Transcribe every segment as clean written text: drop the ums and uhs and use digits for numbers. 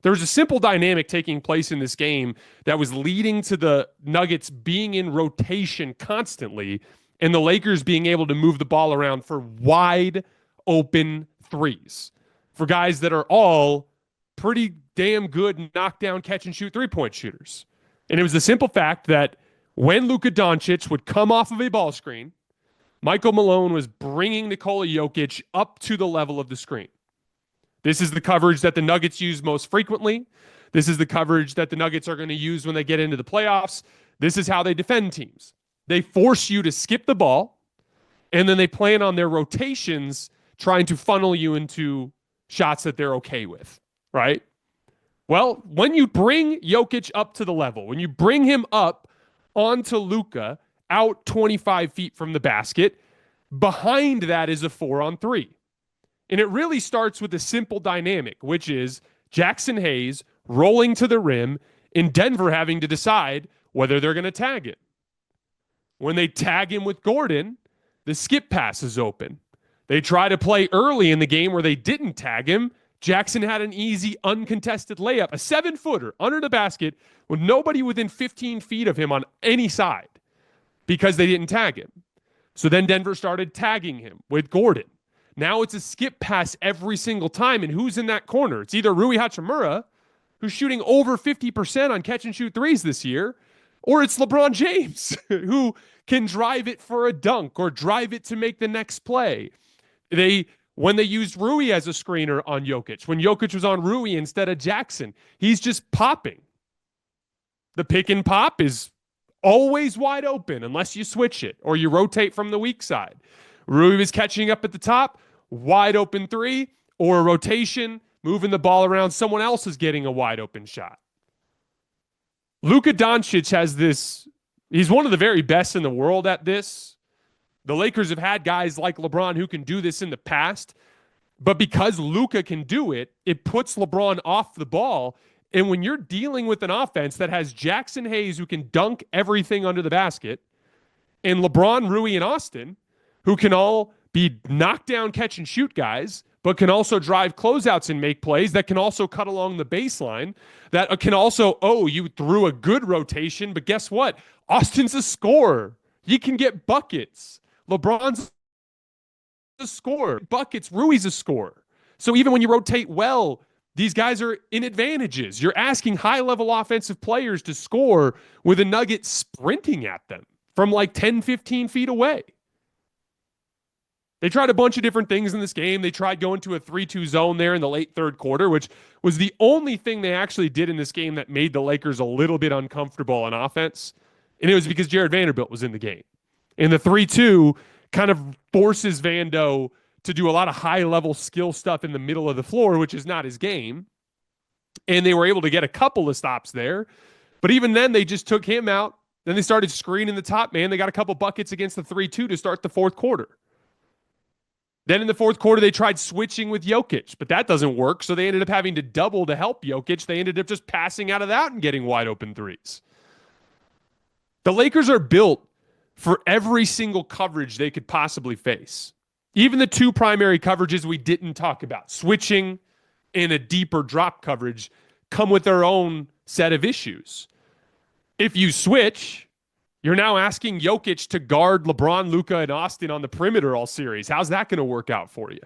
There's a simple dynamic taking place in this game that was leading to the Nuggets being in rotation constantly and the Lakers being able to move the ball around for wide open threes for guys that are all pretty damn good knockdown, catch and shoot 3-point shooters. And it was the simple fact that when Luka Doncic would come off of a ball screen, Michael Malone was bringing Nikola Jokic up to the level of the screen. This is the coverage that the Nuggets use most frequently. This is the coverage that the Nuggets are going to use when they get into the playoffs. This is how they defend teams. They force you to skip the ball, and then they plan on their rotations trying to funnel you into shots that they're okay with, right? Well, when you bring Jokic up to the level, when you bring him up onto Luka out 25 feet from the basket, behind that is a 4-on-3. And it really starts with a simple dynamic, which is Jackson Hayes rolling to the rim and Denver having to decide whether they're going to tag him. When they tag him with Gordon, the skip pass is open. They try to play early in the game where they didn't tag him. Jackson had an easy, uncontested layup, a 7-footer under the basket with nobody within 15 feet of him on any side because they didn't tag him. So then Denver started tagging him with Gordon. Now it's a skip pass every single time. And who's in that corner? It's either Rui Hachimura, who's shooting over 50% on catch and shoot threes this year, or it's LeBron James, who can drive it for a dunk or drive it to make the next play. When they used Rui as a screener on Jokic, when Jokic was on Rui instead of Jackson, he's just popping. The pick and pop is always wide open unless you switch it or you rotate from the weak side. Rui was catching up at the top, wide open 3, or a rotation, moving the ball around. Someone else is getting a wide open shot. Luka Doncic has this. He's one of the very best in the world at this. The Lakers have had guys like LeBron who can do this in the past, but because Luka can do it, it puts LeBron off the ball. And when you're dealing with an offense that has Jackson Hayes who can dunk everything under the basket, and LeBron, Rui, and Austin, who can all be knockdown catch and shoot guys, but can also drive closeouts and make plays, that can also cut along the baseline, that can also, you threw a good rotation, but guess what? Austin's a scorer. He can get buckets. LeBron's a scorer. Buckets. Rui's a scorer. So even when you rotate well, these guys are in advantages. You're asking high-level offensive players to score with a Nugget sprinting at them from like 10, 15 feet away. They tried a bunch of different things in this game. They tried going to a 3-2 zone there in the late third quarter, which was the only thing they actually did in this game that made the Lakers a little bit uncomfortable on offense. And it was because Jared Vanderbilt was in the game. And the 3-2 kind of forces Vando to do a lot of high-level skill stuff in the middle of the floor, which is not his game. And they were able to get a couple of stops there. But even then, they just took him out. Then they started screening the top man. They got a couple buckets against the 3-2 to start the fourth quarter. Then in the fourth quarter, they tried switching with Jokic, but that doesn't work. So they ended up having to double to help Jokic. They ended up just passing out of that and getting wide open threes. The Lakers are built for every single coverage they could possibly face. Even the two primary coverages we didn't talk about, switching and a deeper drop coverage, come with their own set of issues. If you switch, you're now asking Jokic to guard LeBron, Luka, and Austin on the perimeter all series. How's that going to work out for you?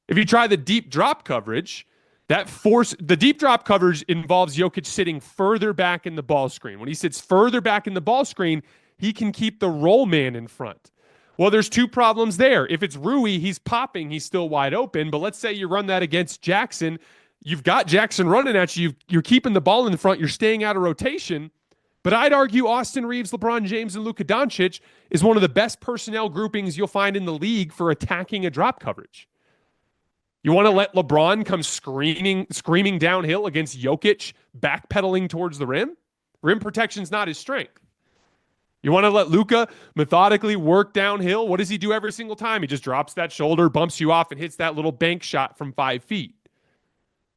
If you try the deep drop coverage, the deep drop coverage involves Jokic sitting further back in the ball screen. When he sits further back in the ball screen, he can keep the roll man in front. Well, there's two problems there. If it's Rui, he's popping, he's still wide open. But let's say you run that against Jackson. You've got Jackson running at you. You're keeping the ball in the front. You're staying out of rotation. But I'd argue Austin Reeves, LeBron James, and Luka Doncic is one of the best personnel groupings you'll find in the league for attacking a drop coverage. You want to let LeBron come screaming downhill against Jokic, backpedaling towards the rim? Rim protection's not his strength. You want to let Luka methodically work downhill? What does he do every single time? He just drops that shoulder, bumps you off, and hits that little bank shot from 5 feet.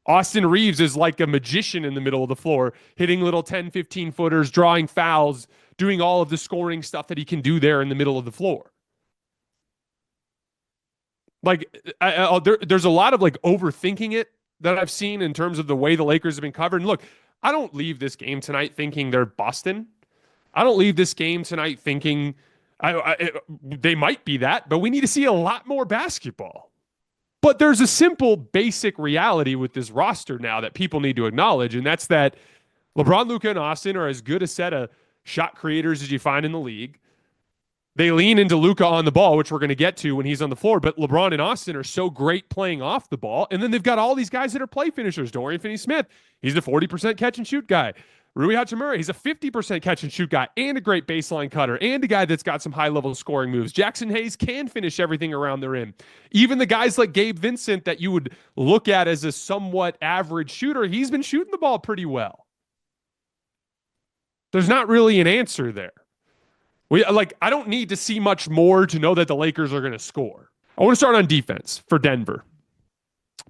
Austin Reeves is like a magician in the middle of the floor, hitting little 10, 15-footers, drawing fouls, doing all of the scoring stuff that he can do there in the middle of the floor. Like, there's a lot of like overthinking it that I've seen in terms of the way the Lakers have been covered. And look, I don't leave this game tonight thinking they're busting. I don't leave this game tonight thinking they might be that, but we need to see a lot more basketball. But there's a simple, basic reality with this roster now that people need to acknowledge, and that's that LeBron, Luka, and Austin are as good a set of shot creators as you find in the league. They lean into Luka on the ball, which we're going to get to when he's on the floor, but LeBron and Austin are so great playing off the ball. And then they've got all these guys that are play finishers. Dorian Finney-Smith, he's the 40% catch and shoot guy. Rui Hachimura, he's a 50% catch and shoot guy and a great baseline cutter and a guy that's got some high-level scoring moves. Jackson Hayes can finish everything around the rim. Even the guys like Gabe Vincent that you would look at as a somewhat average shooter, he's been shooting the ball pretty well. There's not really an answer there. I don't need to see much more to know that the Lakers are going to score. I want to start on defense for Denver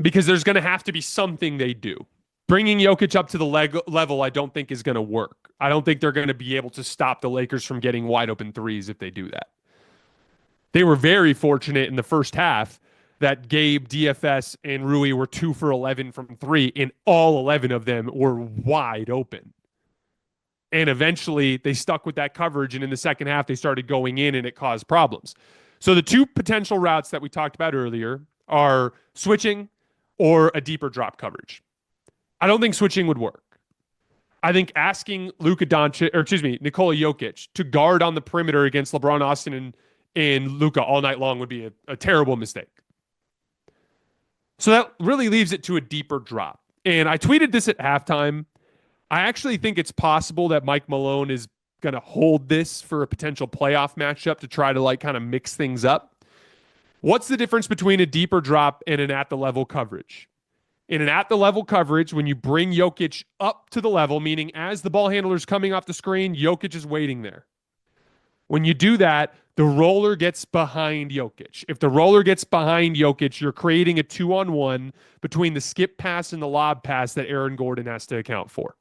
because there's going to have to be something they do. Bringing Jokic up to the level I don't think is going to work. I don't think they're going to be able to stop the Lakers from getting wide open threes if they do that. They were very fortunate in the first half that Gabe, DFS, and Rui were 2 for 11 from 3, and all 11 of them were wide open. And eventually they stuck with that coverage. And in the second half, they started going in and it caused problems. So the two potential routes that we talked about earlier are switching or a deeper drop coverage. I don't think switching would work. I think asking Nikola Jokic to guard on the perimeter against LeBron, Austin, and Luka all night long would be a terrible mistake. So that really leaves it to a deeper drop. And I tweeted this at halftime. I actually think it's possible that Mike Malone is going to hold this for a potential playoff matchup to try to kind of mix things up. What's the difference between a deeper drop and an at-the-level coverage? In an at-the-level coverage, when you bring Jokic up to the level, meaning as the ball handler is coming off the screen, Jokic is waiting there. When you do that, the roller gets behind Jokic. If the roller gets behind Jokic, you're creating a 2-on-1 between the skip pass and the lob pass that Aaron Gordon has to account for.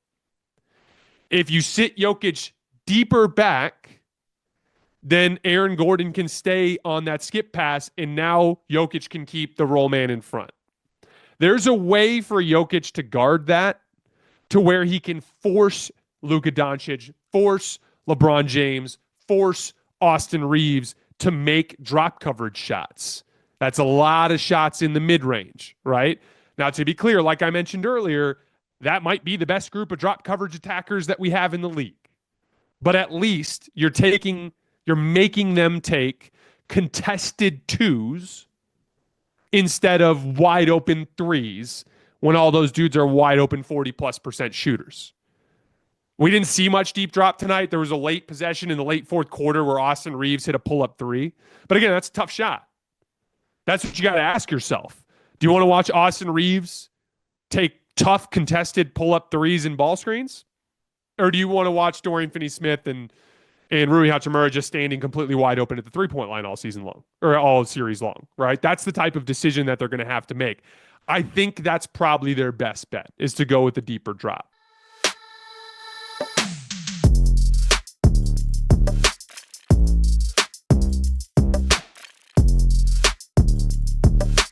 If you sit Jokic deeper back, then Aaron Gordon can stay on that skip pass, and now Jokic can keep the roll man in front. There's a way for Jokic to guard that to where he can force Luka Doncic, force LeBron James, force Austin Reeves to make drop coverage shots. That's a lot of shots in the mid-range, right? Now, to be clear, like I mentioned earlier, that might be the best group of drop coverage attackers that we have in the league. But at least you're making them take contested twos instead of wide open threes when all those dudes are wide open 40+% shooters. We didn't see much deep drop tonight. There was a late possession in the late fourth quarter where Austin Reeves hit a pull-up three. But again, that's a tough shot. That's what you got to ask yourself. Do you want to watch Austin Reeves take tough contested pull-up threes and ball screens? Or do you want to watch Dorian Finney-Smith and Rui Hachimura just standing completely wide open at the three-point line all season long or all series long, right? That's the type of decision that they're going to have to make. I think that's probably their best bet is to go with the deeper drop.